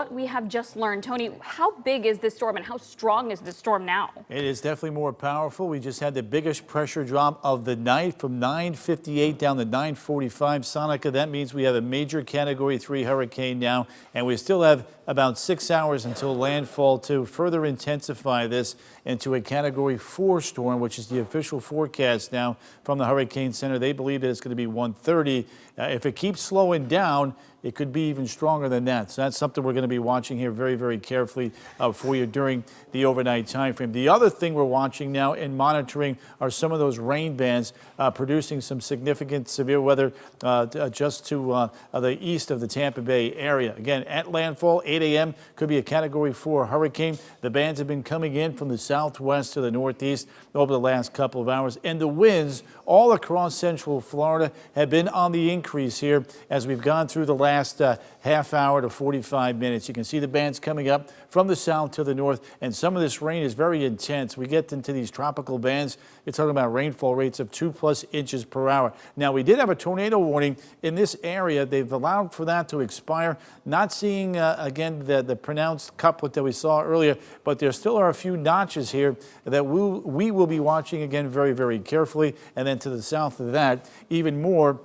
what we have just learned. Tony, how big is this storm and how strong is this storm now? It is definitely more powerful. We just had the biggest pressure drop of the night from 958 down to 945 Sonica. That means we have a major Category 3 hurricane now, and we still have about 6 hours until landfall to further intensify this into a Category 4 storm, which is the official forecast now from the Hurricane Center. They believe that it's going to be 130. If it keeps slowing down, it could be even stronger than that. So that's something we're going to be watching here very, very carefully for you during the overnight time frame. The other thing we're watching now and monitoring are some of those rain bands producing some significant severe weather just to the east of the Tampa Bay area. Again, at landfall, 8 a.m. could be a Category 4 hurricane. The bands have been coming in from the southwest to the northeast over the last couple of hours. And the winds all across central Florida have been on the increase here as we've gone through the last half hour to 45 minutes. You can see the bands coming up from the south to the north, and some of this rain is very intense. We get into these tropical bands. You're talking about rainfall rates of 2+ inches per hour. Now, we did have a tornado warning in this area. They've allowed for that to expire. Not seeing, again, the pronounced couplet that we saw earlier, but there still are a few notches here that we will be watching again very, very carefully. And then to the south of that, even more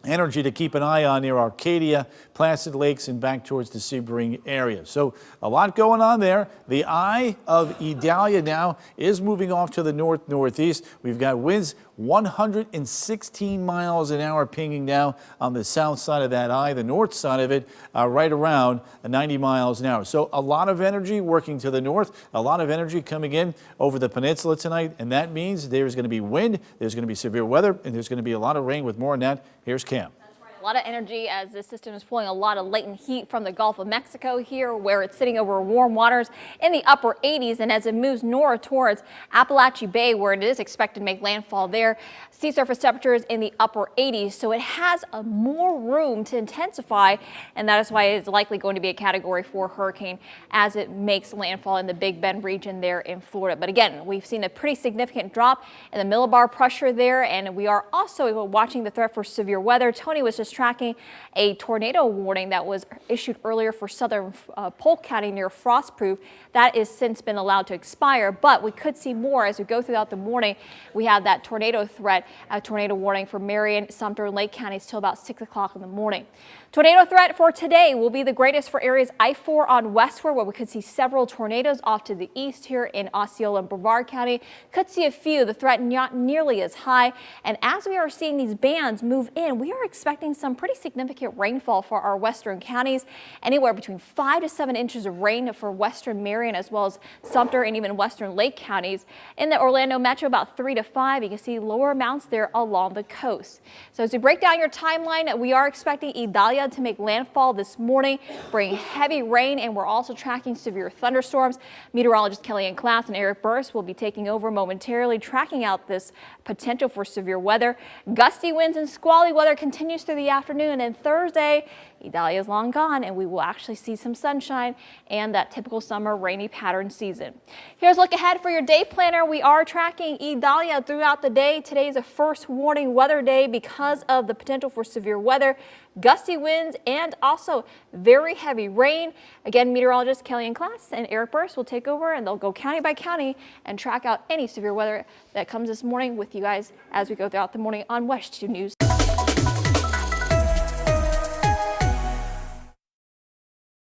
energy to keep an eye on near Arcadia, Placid Lakes, and back towards the Sebring area. So a lot going on there. The eye of Idalia now is moving off to the north-northeast. We've got winds 116 miles an hour pinging now on the south side of that eye. The north side of it right around 90 miles an hour. So a lot of energy working to the north, a lot of energy coming in over the peninsula tonight, and that means there's going to be wind, there's going to be severe weather, and there's going to be a lot of rain. With more on that, here's Cam. A lot of energy as this system is pulling a lot of latent heat from the Gulf of Mexico here, where it's sitting over warm waters in the upper 80s. And as it moves north towards Apalachee Bay, where it is expected to make landfall there, sea surface temperatures in the upper 80s. So it has more room to intensify, and that is why it is likely going to be a Category 4 hurricane as it makes landfall in the Big Bend region there in Florida. But again, we've seen a pretty significant drop in the millibar pressure there, and we are also watching the threat for severe weather. Tony was just tracking a tornado warning that was issued earlier for southern Polk County near Frostproof. That has since been allowed to expire, but we could see more as we go throughout the morning. We have that tornado threat, a tornado warning for Marion, Sumter, and Lake counties till about 6 o'clock in the morning. Tornado threat for today will be the greatest for areas I-4 on westward, where we could see several tornadoes off to the east here in Osceola and Brevard County. Could see a few. The threat not nearly as high. And as we are seeing these bands move in, we are expecting some pretty significant rainfall for our western counties, anywhere between 5 to 7 inches of rain for western Marion as well as Sumter and even western Lake counties. In the Orlando metro, about 3 to 5. You can see lower amounts there along the coast. So as we break down your timeline, we are expecting Idalia to make landfall this morning, bring heavy rain, and we're also tracking severe thunderstorms. Meteorologist Kellyanne Klass and Eric Burris will be taking over momentarily, tracking out this potential for severe weather. Gusty winds and squally weather continues through the afternoon, and Thursday, Idalia is long gone, and we will actually see some sunshine and that typical summer rainy pattern season. Here's a look ahead for your day planner. We are tracking Idalia throughout the day. Today is a first warning weather day because of the potential for severe weather, gusty winds, and also very heavy rain. Again, meteorologist Kellyanne Klass and Eric Burris will take over, and they'll go county by county and track out any severe weather that comes this morning with you guys as we go throughout the morning on WESH 2 News.